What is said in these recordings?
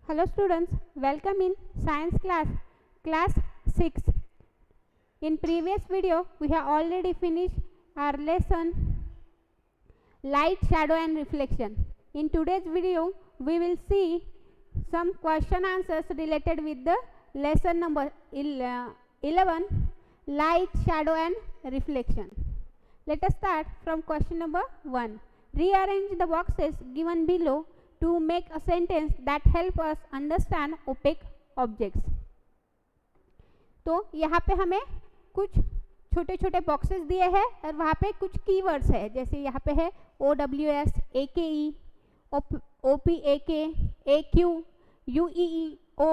Hello students, welcome in science class 6. In previous video we have already finished our lesson light, shadow and reflection. In today's video we will see some question answers related with the lesson number 11 light, shadow and reflection. Let us start from question number 1. Rearrange the boxes given below to make a sentence that help us understand opaque objects. तो यहाँ पे हमें कुछ छोटे छोटे boxes दिए हैं और वहाँ पे कुछ कीवर्ड्स है, जैसे यहाँ पे है OWS, AKE, OPAK, AQ, UEEO,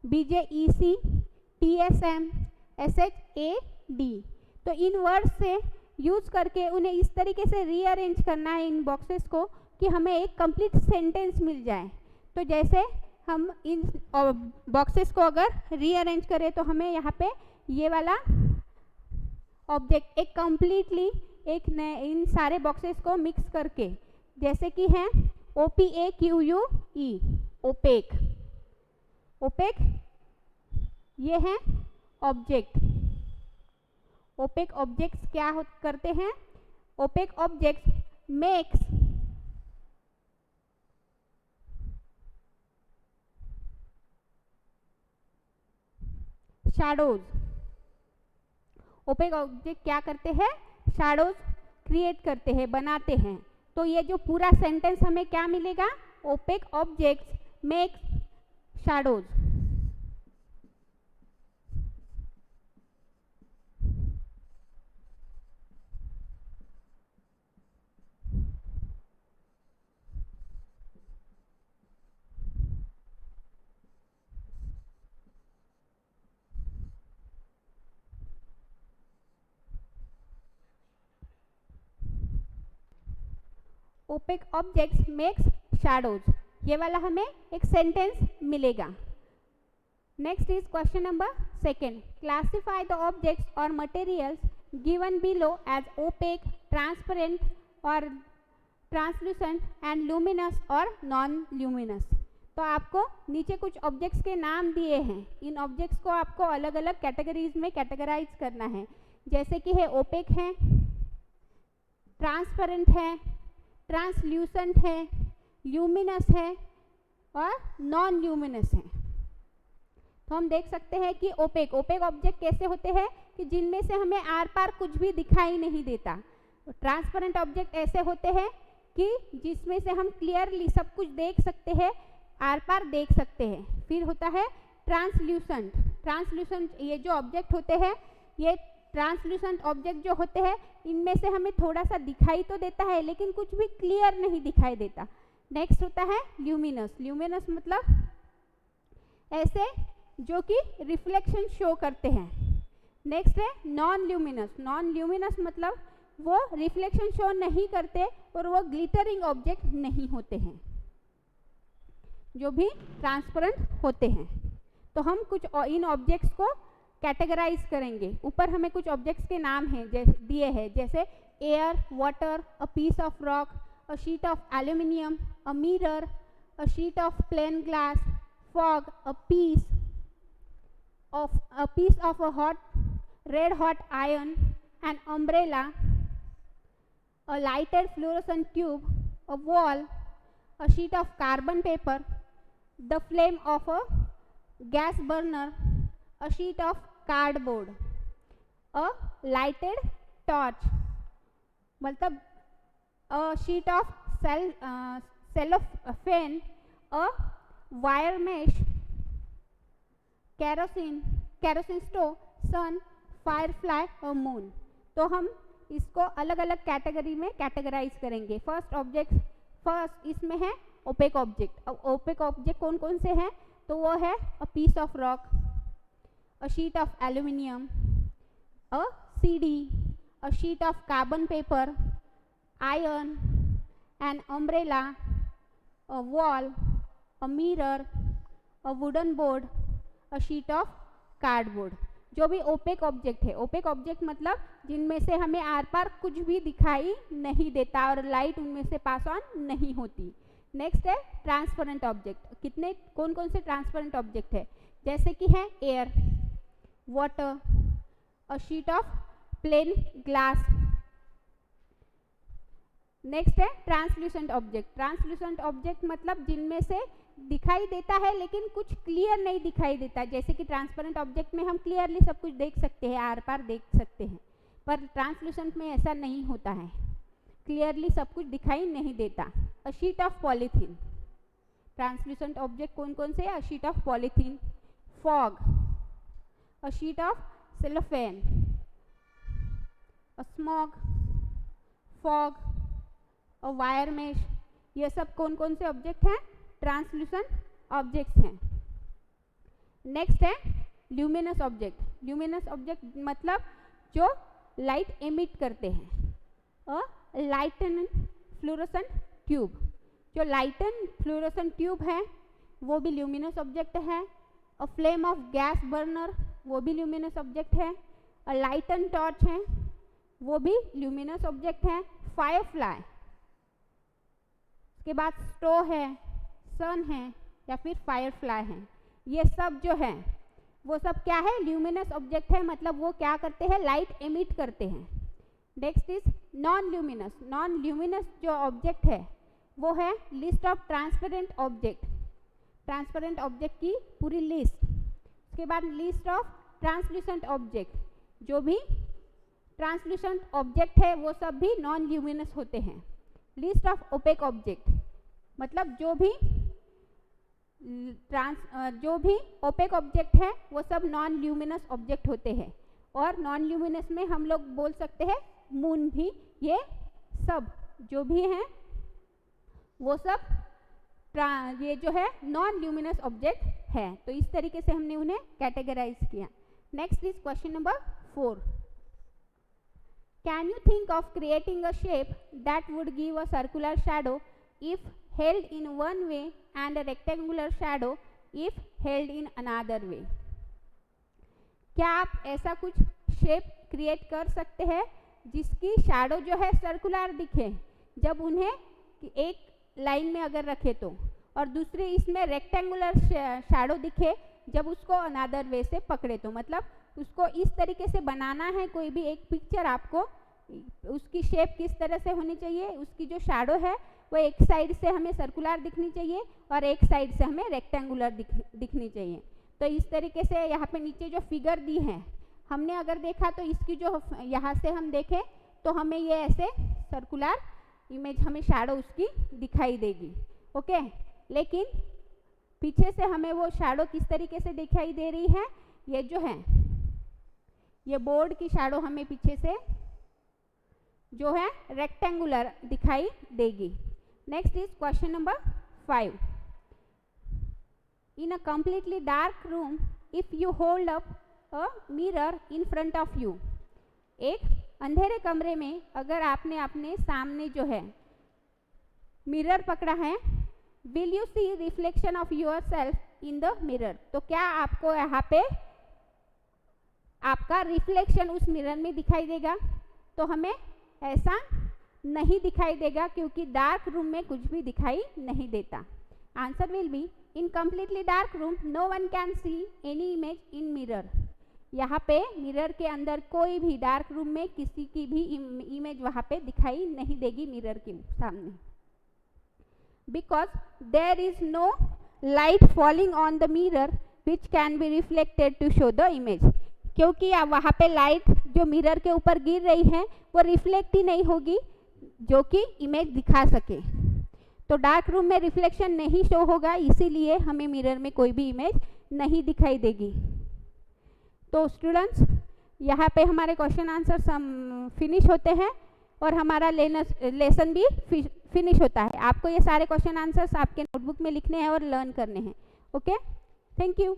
BJEC, TSM, SHAD. तो इन वर्ड्स से यूज करके उन्हें इस तरीके से रीअरेंज करना है इन बॉक्सेस को कि हमें एक कंप्लीट सेंटेंस मिल जाए. तो जैसे हम इन बॉक्सेस को अगर रीअरेंज करें तो हमें यहाँ पे ये वाला ऑब्जेक्ट एक कम्प्लीटली एक इन सारे बॉक्सेस को मिक्स करके, जैसे कि है OPAQUE ओपेक. ओपेक ये है ऑब्जेक्ट. ओपेक ऑब्जेक्ट्स क्या करते हैं? OPEC objects makes shadows. Opaque object क्या करते हैं? शैडोज क्रिएट करते हैं, बनाते हैं. तो ये जो पूरा सेंटेंस हमें क्या मिलेगा? Opaque objects make shadows. Opaque objects makes shadows, ये वाला हमें एक सेंटेंस मिलेगा. Next is question number 2. Classify the objects और materials given below as opaque, transparent और ट्रांसलूसेंट एंड लुमिनस और नॉन ल्यूमिनस. तो आपको नीचे कुछ ऑब्जेक्ट्स के नाम दिए हैं. इन ऑब्जेक्ट्स को आपको अलग अलग कैटेगरीज में कैटेगराइज करना है, जैसे कि है ओपेक है, ट्रांसपेरेंट है, ट्रांसल्यूसेंट है, ल्यूमिनस है और नॉन ल्यूमिनस है. तो हम देख सकते हैं कि ओपेक ऑब्जेक्ट कैसे होते हैं कि जिनमें से हमें आर पार कुछ भी दिखाई नहीं देता. ट्रांसपेरेंट ऑब्जेक्ट ऐसे होते हैं कि जिसमें से हम क्लियरली सब कुछ देख सकते हैं, आर पार देख सकते हैं. फिर होता है ट्रांसल्यूसेंट ये जो ऑब्जेक्ट होते हैं, ये ट्रांसल्यूसेंट ऑब्जेक्ट जो होते हैं इनमें से हमें थोड़ा सा दिखाई तो देता है लेकिन कुछ भी क्लियर नहीं दिखाई देता. नेक्स्ट होता है ल्यूमिनस मतलब ऐसे जो कि रिफ्लेक्शन शो करते हैं. नेक्स्ट है नॉन ल्यूमिनस मतलब वो रिफ्लेक्शन शो नहीं करते और वो ग्लिटरिंग ऑब्जेक्ट नहीं होते हैं, जो भी ट्रांसपेरेंट होते हैं. तो हम कुछ इन ऑब्जेक्ट्स को कैटेगराइज करेंगे. ऊपर हमें कुछ ऑब्जेक्ट्स के नाम हैं दिए हैं, जैसे air, water, a piece of rock, a sheet of aluminium, a mirror, a sheet of plane glass, fog, a piece of a red hot iron, an umbrella, a lighted fluorescent tube, a wall, a sheet of carbon paper, the flame of a gas burner, a sheet of cardboard, a lighted torch मतलब a sheet of cellophane, a wire mesh, kerosene stove, sun, firefly और moon. तो हम इसको अलग अलग category में categorise करेंगे. First इसमें है ओपेक ऑब्जेक्ट. अब ओपेक ऑब्जेक्ट कौन कौन से हैं? तो वो है a piece of rock, a sheet of aluminum, a CD, a sheet of carbon paper, iron, an umbrella, a wall, a mirror, a wooden board, a sheet of cardboard. जो भी opaque object है, opaque object मतलब जिनमें से हमें are पार कुछ भी दिखाई नहीं देता और लाइट उनमें से पास ऑन नहीं होती. नेक्स्ट है ट्रांसपेरेंट ऑब्जेक्ट। कितने कौन कौन से ट्रांसपेरेंट ऑब्जेक्ट है, जैसे कि है air, water, a sheet of plane glass. Next है ट्रांसल्यूसेंट ऑब्जेक्ट। ट्रांसल्यूसेंट ऑब्जेक्ट मतलब जिनमें से दिखाई देता है लेकिन कुछ क्लियर नहीं दिखाई देता, जैसे कि ट्रांसपेरेंट ऑब्जेक्ट में हम क्लियरली सब कुछ देख सकते हैं, आर पार देख सकते हैं, पर ट्रांसल्यूसेंट में ऐसा नहीं होता है, क्लियरली सब कुछ दिखाई नहीं देता। अ sheet of polythene. Translucent object कौन कौन से? अ sheet of polythene, fog, a sheet of cellophane, a smog, fog, a wire mesh. ये सब कौन कौन से ऑब्जेक्ट हैं? ट्रांसल्यूसेंट ऑब्जेक्ट्स हैं। नेक्स्ट है ल्यूमिनस ऑब्जेक्ट। ल्यूमिनस ऑब्जेक्ट मतलब जो लाइट एमिट करते हैं। अ लाइटन फ्लोरोसेंट ट्यूब। जो लाइटन फ्लोरोसेंट ट्यूब है वो भी ल्यूमिनस ऑब्जेक्ट है। अ फ्लेम ऑफ गैस बर्नर, वो भी ल्यूमिनस ऑब्जेक्ट है। अ लाइटन टॉर्च है, वो भी ल्यूमिनस ऑब्जेक्ट है। फायरफ्लाई, उसके बाद स्टो है, सन है या फिर फायरफ्लाई है, ये सब जो है वो सब क्या है? ल्यूमिनस ऑब्जेक्ट है, मतलब वो क्या करते हैं? लाइट एमिट करते हैं। Next is non luminous. Non luminous जो ऑब्जेक्ट है वो है list of transparent object. Transparent object की पूरी लिस्ट। उसके बाद लिस्ट ऑफ ट्रांसल्यूसेंट ऑब्जेक्ट। जो भी ट्रांसल्यूसेंट ऑब्जेक्ट है वो सब भी नॉन ल्यूमिनस होते हैं। लिस्ट ऑफ ओपेक ऑब्जेक्ट, मतलब जो भी ओपेक ऑब्जेक्ट है वो सब नॉन ल्यूमिनस ऑब्जेक्ट होते हैं। और नॉन ल्यूमिनस में हम लोग बोल सकते हैं मून भी। ये सब जो भी हैं वो सब ये जो है नॉन ल्यूमिनस ऑब्जेक्ट है। तो इस तरीके से हमने उन्हें कैटेगराइज किया। Next is question number 4। Can you think of creating a shape that would give a circular shadow if held in one way and a rectangular shadow if held in another way? क्या आप ऐसा कुछ shape create कर सकते हैं जिसकी shadow जो है सर्कुलर दिखे जब उन्हें एक लाइन में अगर रखे तो, और दूसरे इसमें रेक्टेंगुलर शैडो दिखे जब उसको अनदर वे से पकड़े तो? मतलब उसको इस तरीके से बनाना है, कोई भी एक पिक्चर आपको, उसकी शेप किस तरह से होनी चाहिए, उसकी जो शैडो है वो एक साइड से हमें सर्कुलर दिखनी चाहिए और एक साइड से हमें रेक्टेंगुलर दिखनी चाहिए। तो इस तरीके से यहाँ पे नीचे जो फिगर दी है हमने अगर देखा तो इसकी जो यहाँ से हम देखें तो हमें ये ऐसे सर्कुलर इमेज हमें शैडो उसकी दिखाई देगी। ओके, लेकिन पीछे से हमें वो शैडो किस तरीके से दिखाई दे रही है? ये जो है ये बोर्ड की शैडो हमें पीछे से जो है रेक्टेंगुलर दिखाई देगी। Next is question number 5। In a completely dark room if you hold up a mirror in front of you. एक अंधेरे कमरे में अगर आपने अपने सामने जो है मिरर पकड़ा है, will you see reflection of yourself in the mirror? तो क्या आपको यहाँ पे आपका रिफ्लेक्शन उस मिरर में दिखाई देगा? तो हमें ऐसा नहीं दिखाई देगा क्योंकि डार्क रूम में कुछ भी दिखाई नहीं देता। Answer will be in completely dark room no one can see any image in mirror. यहाँ पे मिरर के अंदर कोई भी डार्क रूम में किसी की भी इमेज वहाँ पे दिखाई नहीं देगी मिरर के सामने। Because there is no light falling on the mirror which can be reflected to show the image. क्योंकि वहाँ पे लाइट जो मिरर के ऊपर गिर रही है वो रिफ्लेक्ट ही नहीं होगी जो कि इमेज दिखा सके। तो डार्क रूम में रिफ्लेक्शन नहीं शो होगा, इसीलिए हमें मिरर में कोई भी इमेज नहीं दिखाई देगी। तो स्टूडेंट्स यहाँ पे हमारे क्वेश्चन आंसर फिनिश होते हैं और हमारा लेसन भी फिनिश होता है। आपको ये सारे क्वेश्चन आंसर्स आपके नोटबुक में लिखने हैं और लर्न करने हैं। Okay, thank you.